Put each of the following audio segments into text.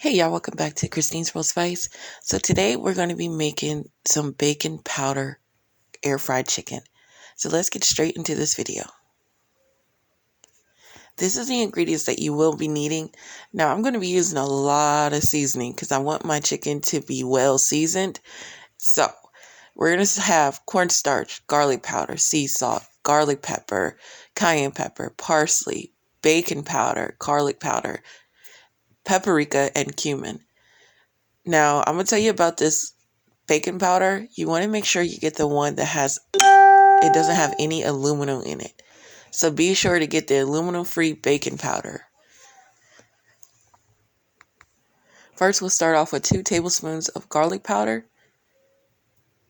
Hey y'all, welcome back to Christine's World Spice. So today we're going to be making some bacon powder air fried chicken. So let's get straight into this video. This is the ingredients that you will be needing. Now I'm going to be using a lot of seasoning because I want my chicken to be well seasoned. So we're going to have cornstarch, garlic powder, sea salt, garlic pepper, cayenne pepper, parsley, bacon powder, garlic powder, paprika, and cumin. Now, I'm going to tell you about this baking powder. You want to make sure you get the one that it doesn't have any aluminum in it. So be sure to get the aluminum-free baking powder. First, we'll start off with 2 tablespoons of garlic powder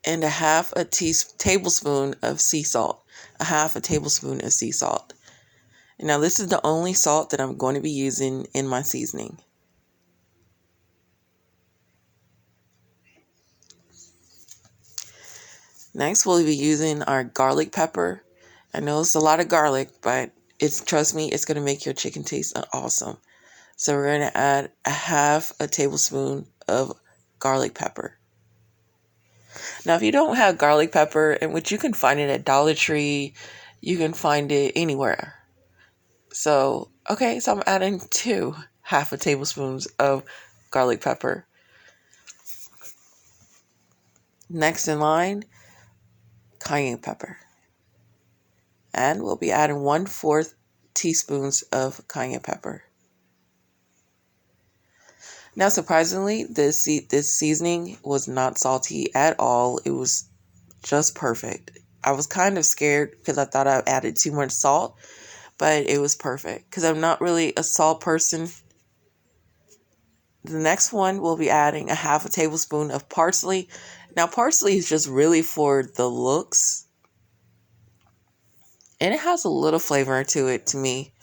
and a half a tablespoon of sea salt. A half a tablespoon of sea salt. Now, this is the only salt that I'm going to be using in my seasoning. Next, we'll be using our garlic pepper. I know it's a lot of garlic, but trust me, it's going to make your chicken taste awesome. So we're going to add a half a tablespoon of garlic pepper. Now, if you don't have garlic pepper, and which you can find it at Dollar Tree, you can find it anywhere. So I'm adding 2 half a tablespoons of garlic pepper. Next in line, cayenne pepper. And we'll be adding 1/4 teaspoons of cayenne pepper. Now, surprisingly, this seasoning was not salty at all. It was just perfect. I was kind of scared because I thought I added too much salt, but it was perfect because I'm not really a salt person. The next one, we'll be adding a half a tablespoon of parsley. Now, parsley is just really for the looks, and it has a little flavor to it to me.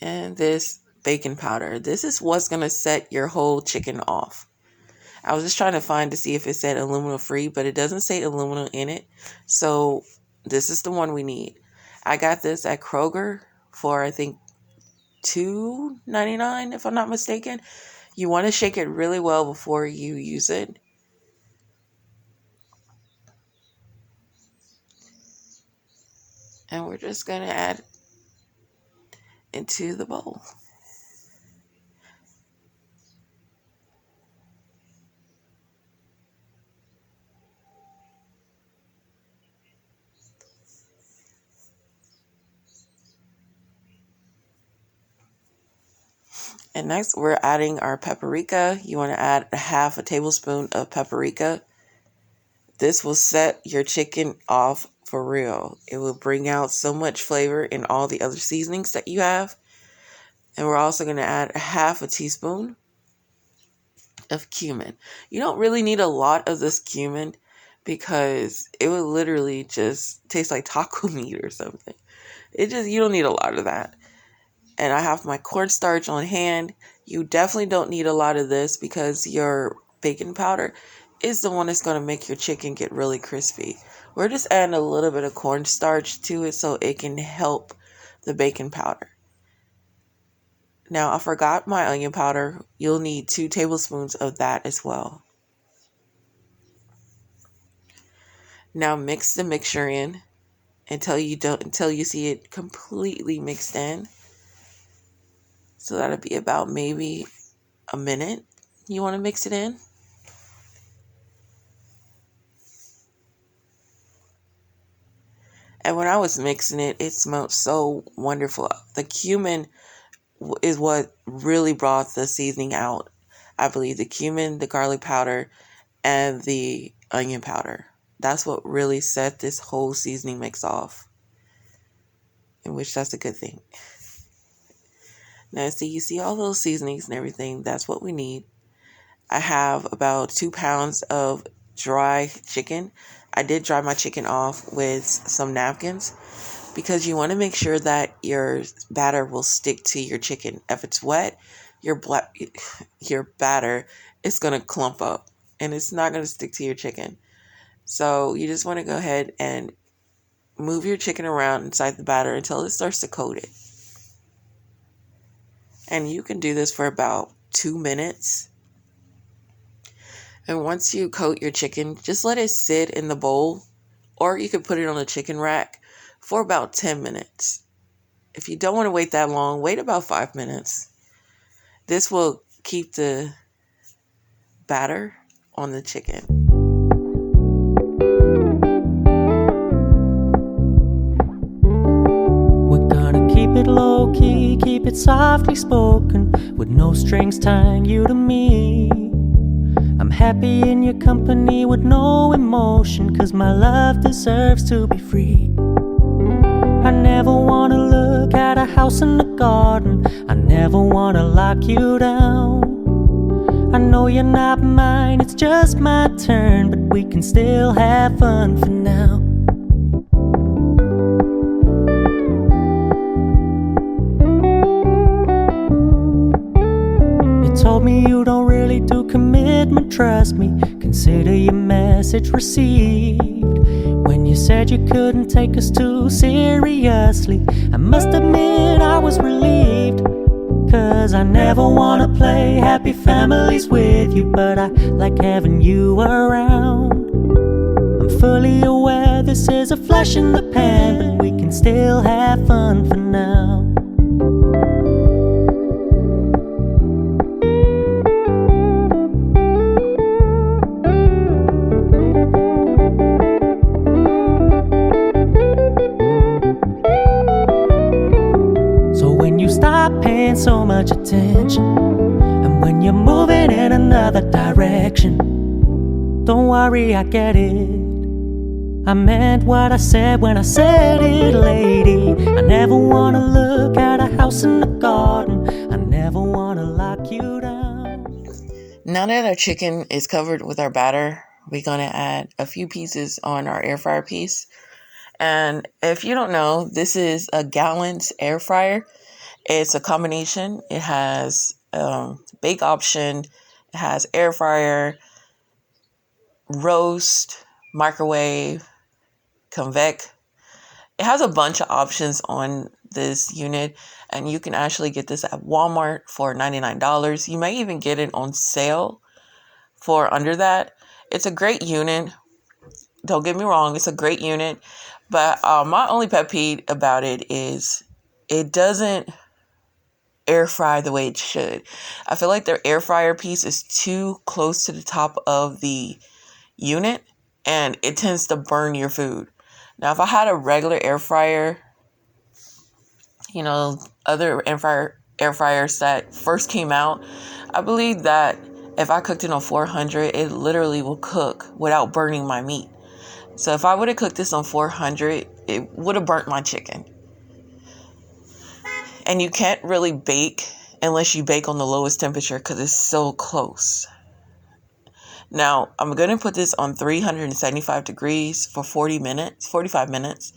And this baking powder. This is what's going to set your whole chicken off. I was just trying to find to see if it said aluminum free, but it doesn't say aluminum in it. So this is the one we need. I got this at Kroger for, I think, $2.99, if I'm not mistaken. You want to shake it really well before you use it. And we're just going to add into the bowl. And next, we're adding our paprika. You want to add a half a tablespoon of paprika. This will set your chicken off for real. It will bring out so much flavor in all the other seasonings that you have. And we're also going to add a half a teaspoon of cumin. You don't really need a lot of this cumin because it would literally just taste like taco meat or something. You don't need a lot of that. And I have my cornstarch on hand. You definitely don't need a lot of this because your baking powder is the one that's going to make your chicken get really crispy. We're just adding a little bit of cornstarch to it so it can help the baking powder. Now, I forgot my onion powder. You'll need 2 tablespoons of that as well. Now mix the mixture in until you see it completely mixed in. So that'll be about maybe a minute. You want to mix it in. And when I was mixing it, it smelled so wonderful. The cumin is what really brought the seasoning out. I believe the cumin, the garlic powder, and the onion powder. That's what really set this whole seasoning mix off. In which that's a good thing. Now, you see all those seasonings and everything. That's what we need. I have about 2 pounds of dry chicken. I did dry my chicken off with some napkins because you want to make sure that your batter will stick to your chicken. If it's wet, your batter is going to clump up and it's not going to stick to your chicken. So you just want to go ahead and move your chicken around inside the batter until it starts to coat it. And you can do this for about 2 minutes. And once you coat your chicken, just let it sit in the bowl, or you could put it on a chicken rack for about 10 minutes. If you don't want to wait that long, wait about 5 minutes. This will keep the batter on the chicken. We're gonna keep it low key, keep it softly spoken, with no strings tying you to me. I'm happy in your company with no emotion, 'cause my love deserves to be free. I never wanna look at a house in the garden, I never wanna lock you down. I know you're not mine, it's just my turn, but we can still have fun for now. Told me you don't really do commitment, trust me, consider your message received. When you said you couldn't take us too seriously, I must admit I was relieved. 'Cause I never wanna play happy families with you, but I like having you around. I'm fully aware this is a flash in the pan, but we can still have fun for now. Stop paying so much attention, and when you're moving in another direction, don't worry, I get it. I meant what I said when I said it, lady. I never wanna look at a house in the garden, I never wanna lock you down. Now that our chicken is covered with our batter, we're gonna add a few pieces on our air fryer piece. And if you don't know, this is a Galanz air fryer. It's a combination. It has bake option, it has air fryer, roast, microwave, convect. It has a bunch of options on this unit, and you can actually get this at Walmart for $99. You may even get it on sale for under that. It's a great unit. Don't get me wrong, it's a great unit. But my only pet peeve about it is it doesn't air fry the way it should. I feel like their air fryer piece is too close to the top of the unit, and it tends to burn your food. Now, if I had a regular air fryer, other air fryers that first came out, I believe that if I cooked it on 400, it literally will cook without burning my meat. So if I would have cooked this on 400, it would have burnt my chicken. And you can't really bake unless you bake on the lowest temperature because it's so close. Now, I'm going to put this on 375 degrees for 45 minutes.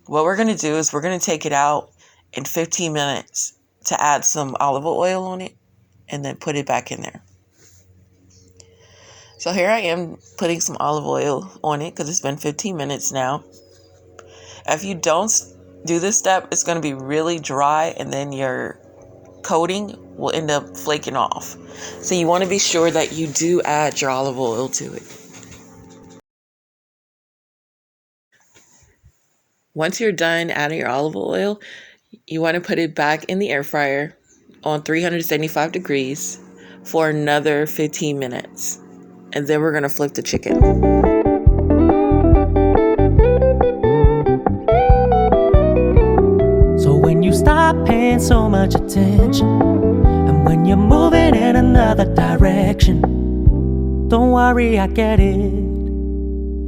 What we're going to do is we're going to take it out in 15 minutes to add some olive oil on it and then put it back in there. So here I am putting some olive oil on it because it's been 15 minutes now. If you don't do this step, it's going to be really dry, and then your coating will end up flaking off. So you want to be sure that you do add your olive oil to it. Once you're done adding your olive oil, you want to put it back in the air fryer on 375 degrees for another 15 minutes. And then we're going to flip the chicken. Stop paying so much attention, and when you're moving in another direction, don't worry, I get it.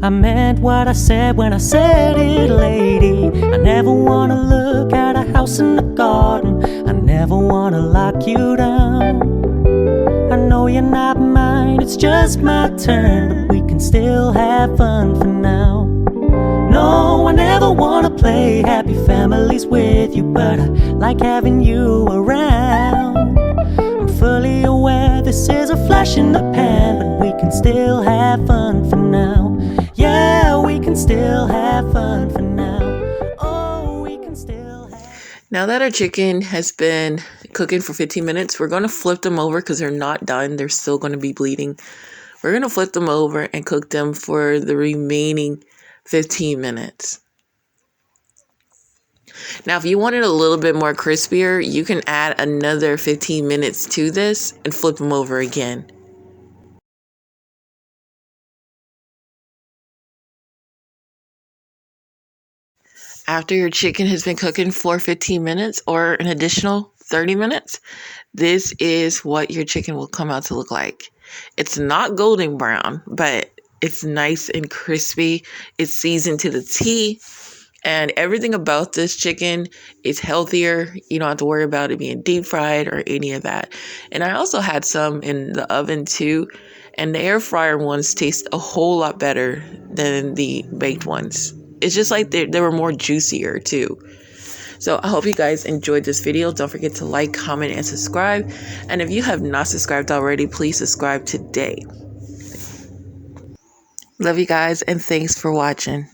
I meant what I said when I said it, lady. I never wanna look at a house in the garden, I never wanna lock you down. I know you're not mine, it's just my turn, but we can still have fun for now. No, I never wanna play happy families with you, but I like having you around. I'm fully aware this is a flash in the pan, but we can still have fun for now. Yeah, we can still have fun for now. Now that our chicken has been cooking for 15 minutes, we're going to flip them over because they're not done. They're still going to be bleeding. We're going to flip them over and cook them for the remaining 15 minutes. Now, if you want it a little bit more crispier, you can add another 15 minutes to this and flip them over again. After your chicken has been cooking for 15 minutes or an additional 30 minutes, this is what your chicken will come out to look like. It's not golden brown, but it's nice and crispy. It's seasoned to the T, and everything about this chicken is healthier. You don't have to worry about it being deep fried or any of that. And I also had some in the oven too, and the air fryer ones taste a whole lot better than the baked ones. It's just like they were more juicier too. So I hope you guys enjoyed this video. Don't forget to like, comment, and subscribe. And if you have not subscribed already, please subscribe today. Love you guys, and thanks for watching.